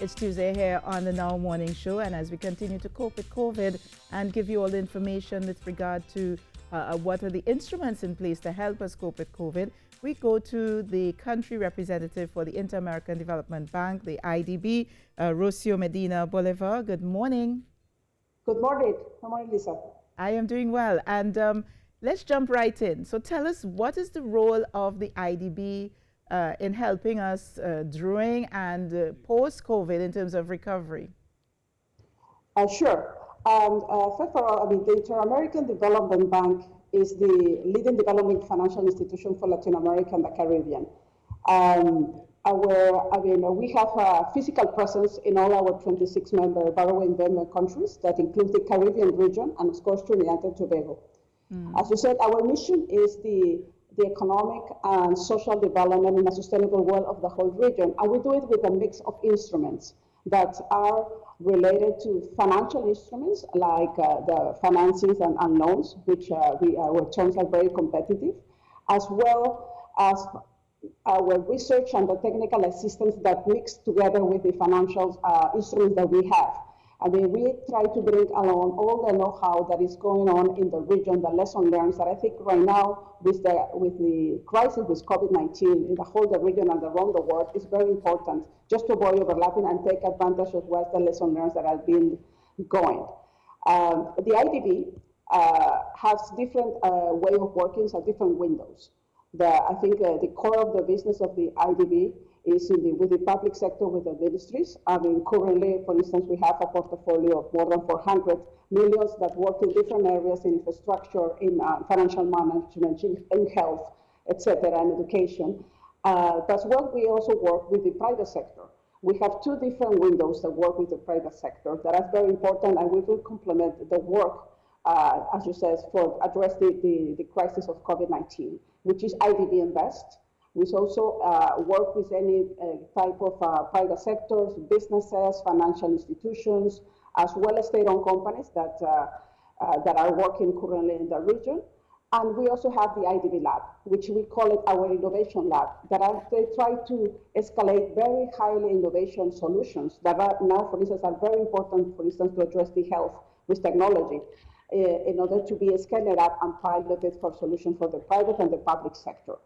It's Tuesday here on the Now Morning Show, and as we continue to cope with COVID and give you all the information with regard to what are the instruments in place to help us cope with COVID, we go to the country representative for the Inter-American Development Bank, the IDB, Rocio Medina Bolivar. Good morning. Good morning. Good morning, Lisa. I am doing well, and let's jump right in. So tell us, what is the role of the IDB in helping us during and post-COVID in terms of recovery? Sure. First of all, the Inter-American Development Bank is the leading development financial institution for Latin America and the Caribbean. We have a physical presence in all our 26 borrowing member countries that include the Caribbean region and, of course, Trinidad and Tobago. As you said, our mission is the economic and social development in a sustainable world of the whole region. And we do it with a mix of instruments that are related to financial instruments like the financings and loans, which our terms are very competitive, as well as our research and the technical assistance that mix together with the financial instruments that we have. We try to bring along all the know-how that is going on in the region, the lesson learned that I think right now with the crisis with COVID-19 in the whole the region and around the world is very important, just to avoid overlapping and take advantage of what the lesson learned that have been going. The IDB has different way of working, so different windows. I think the core of the business of the IDB is with the public sector, with the ministries. Currently, for instance, we have a portfolio of more than 400 million that work in different areas in infrastructure, in financial management, in health, etc., and education. That's what we also work with the private sector. We have two different windows that work with the private sector that are very important, and we will complement the work, as you said, for address the crisis of COVID-19, which is IDB Invest. We also work with any type of private sectors, businesses, financial institutions, as well as state-owned companies that are working currently in the region. And we also have the IDB Lab, which we call it our innovation lab, they try to escalate very highly innovation solutions that are now, for instance, are very important, for instance, to address the health with technology in order to be scaled up and piloted for solutions for the private and the public sector.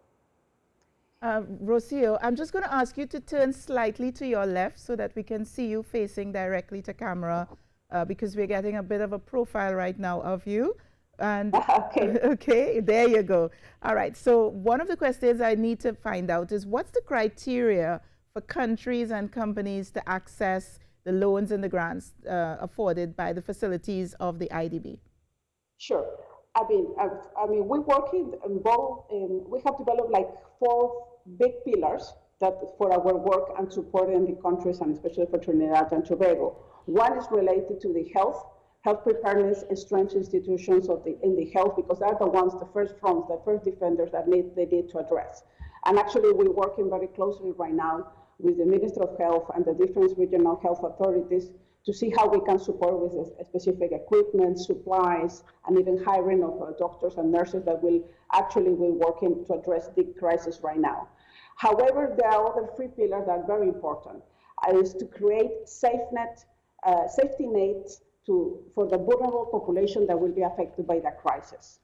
Rocio, I'm just going to ask you to turn slightly to your left so that we can see you facing directly to camera because we're getting a bit of a profile right now of you. And okay. Okay, there you go. All right, so one of the questions I need to find out is what's the criteria for countries and companies to access the loans and the grants afforded by the facilities of the IDB? Sure. We're working in both. We have developed like 4 big pillars that for our work and supporting the countries, and especially for Trinidad and Tobago. One is related to the health preparedness and strength institutions in the health, because they're the ones, the first fronts, the first defenders that they need to address. And actually, we're working very closely right now with the Minister of Health and the different regional health authorities to see how we can support with specific equipment, supplies, and even hiring of doctors and nurses that we're working to address the crisis right now. However, there are other 3 pillars that are very important. Is to create safety nets for the vulnerable population that will be affected by the crisis.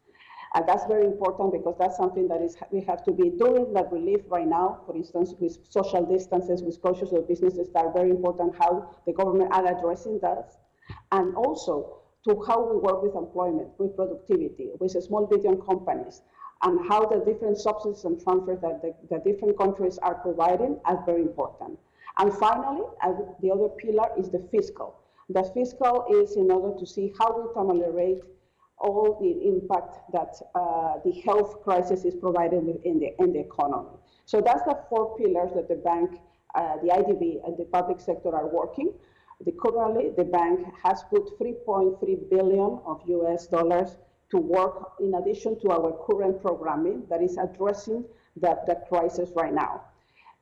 And that's very important because that's something that we have to be doing that relief right now, for instance, with social distances, with closures of businesses that are very important, how the government are addressing that. And also to how we work with employment, with productivity, with small medium companies, and how the different subsidies and transfers that the different countries are providing are very important. And finally, the other pillar is the fiscal. The fiscal is in order to see how we can ameliorate all the impact that the health crisis is providing in the economy. So that's the 4 pillars that the bank, the IDB, and the public sector are working. Currently, the bank has put $3.3 billion of US dollars to work in addition to our current programming that is addressing the crisis right now.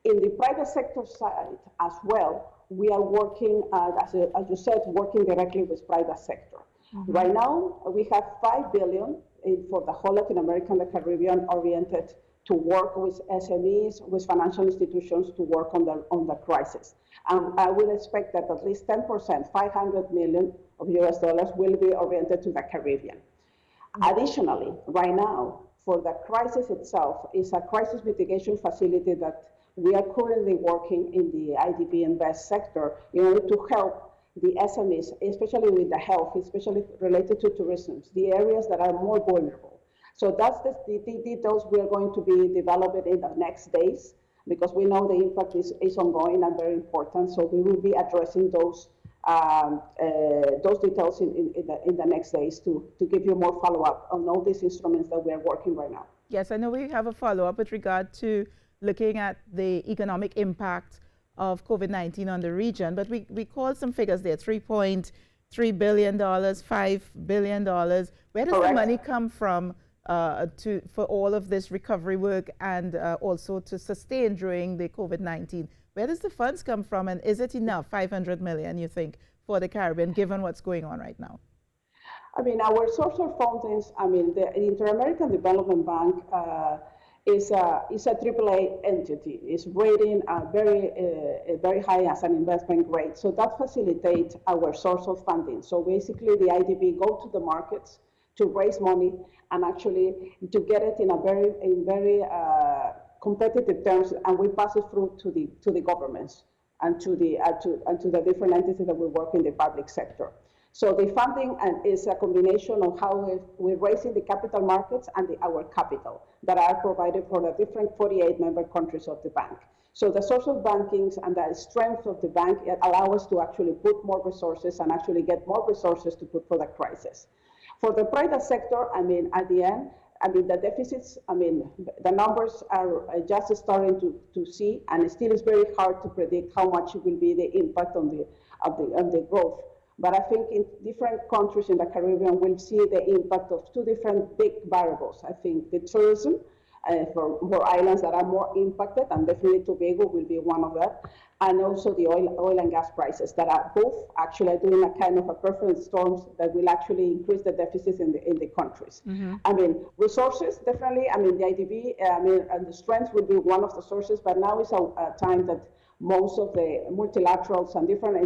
In the private sector side as well, we are working, as you said, working directly with private sector. Mm-hmm. Right now, we have $5 billion for the whole Latin America and the Caribbean oriented to work with SMEs, with financial institutions to work on the crisis. And I will expect that at least 10%, 500 million of US dollars, will be oriented to the Caribbean. Additionally, right now, for the crisis itself, is a crisis mitigation facility that we are currently working in the IDB Invest sector in order to help the SMEs, especially with the health, especially related to tourism, the areas that are more vulnerable. So that's the details we are going to be developing in the next days, because we know the impact is ongoing and very important. So we will be addressing those details in the next days to give you more follow-up on all these instruments that we are working right now. Yes, I know we have a follow-up with regard to looking at the economic impact of COVID-19 on the region, but we called some figures there, $3.3 billion, $5 billion. Where does the money come from for all of this recovery work and also to sustain during the COVID-19? Where does the funds come from, and is it enough, 500 million, you think, for the Caribbean, given what's going on right now? I mean, our source of fundings, I mean, the Inter-American Development Bank is a AAA entity. It's rating very high as an investment grade. So that facilitates our source of funding. So basically, the IDB go to the markets to raise money and actually to get it in very competitive terms, and we pass it through to the governments and to the different entities that we work in the public sector. So the funding is a combination of how we're raising the capital markets and our capital that are provided for the different 48 member countries of the bank. So the source of bankings and the strength of the bank allow us to actually put more resources and actually get more resources to put for the crisis. For the private sector, I mean, at the end, I mean, the deficits, I mean, the numbers are just starting to see, and it still is very hard to predict how much will be the impact on the growth. But I think in different countries in the Caribbean, we'll see the impact of two different big variables. I think the tourism for islands that are more impacted, and definitely Tobago will be one of that, and also the oil and gas prices that are both actually doing a kind of a perfect storms that will actually increase the deficits in the countries. Mm-hmm. I mean, resources, definitely, I mean, the IDB, and the strength will be one of the sources, but now is a time that most of the multilaterals and different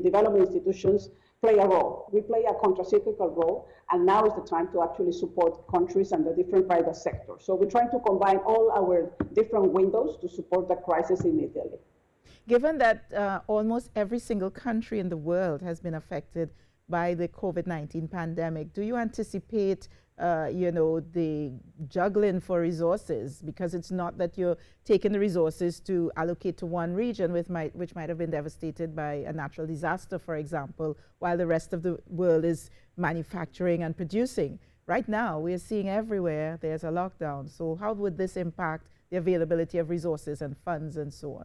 development institutions play a role. We play a countercyclical role, and now is the time to actually support countries and the different private sectors. So we're trying to combine all our different windows to support the crisis immediately. Given that almost every single country in the world has been affected by the COVID-19 pandemic, do you anticipate the juggling for resources? Because it's not that you're taking the resources to allocate to one region which might have been devastated by a natural disaster, for example, while the rest of the world is manufacturing and producing. Right now, we're seeing everywhere there's a lockdown. So how would this impact the availability of resources and funds and so on?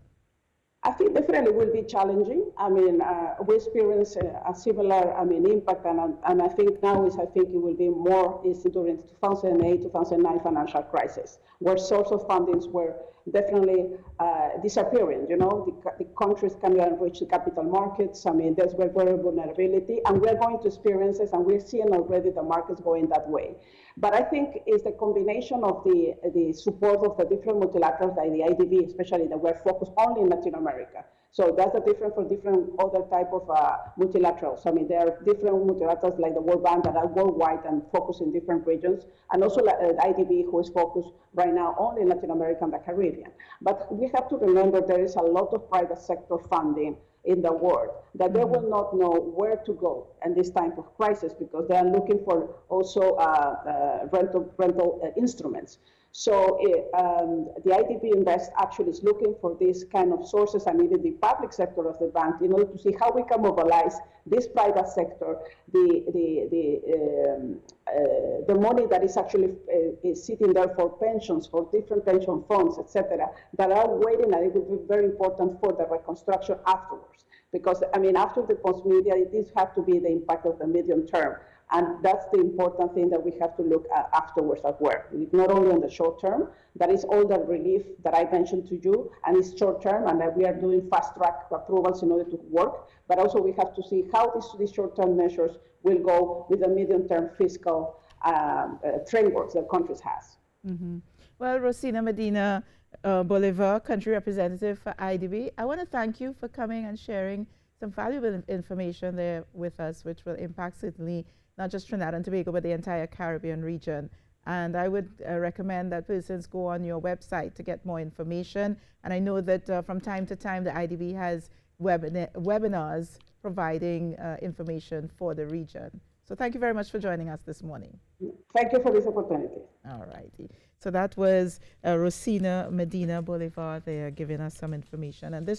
I think definitely will be challenging. I mean, we experience a similar, impact, and I think now it will be more during the 2008-2009 financial crisis, where source of fundings were definitely disappearing. You know, the countries cannot reach the capital markets. I mean, there's very vulnerability, and we're going to experience this, and we're seeing already the markets going that way. But I think it's the combination of the support of the different multilaterals, like the IDB, especially that we're focused only in Latin America. So that's the difference for different other type of multilaterals. I mean, there are different multilaterals like the World Bank that are worldwide and focus in different regions, and also the IDB, who is focused right now only in Latin America and the Caribbean. But we have to remember there is a lot of private sector funding in the world that they will not know where to go in this type of crisis, because they are looking for also rental instruments. So the IDB Invest actually is looking for these kind of sources, and even the public sector of the bank, in order to see how we can mobilize this private sector, the money that is actually is sitting there for pensions, for different pension funds, etc., that are waiting, and it will be very important for the reconstruction afterwards. Because, I mean, after the post-media, this has to be the impact of the medium term. And that's the important thing that we have to look at afterwards as well. Not only on the short term, that is all the relief that I mentioned to you, and it's short term, and that we are doing fast track approvals in order to work. But also we have to see how these short term measures will go with the medium term fiscal frameworks that countries has. Mm-hmm. Well, Rosina Medina Bolivar, country representative for IDB, I want to thank you for coming and sharing some valuable information there with us, which will impact certainly not just Trinidad and Tobago, but the entire Caribbean region. And I would recommend that persons go on your website to get more information. And I know that from time to time, the IDB has webinars providing information for the region. So thank you very much for joining us this morning. Thank you for this opportunity. All righty. So that was Rosina Medina Bolivar there giving us some information. And this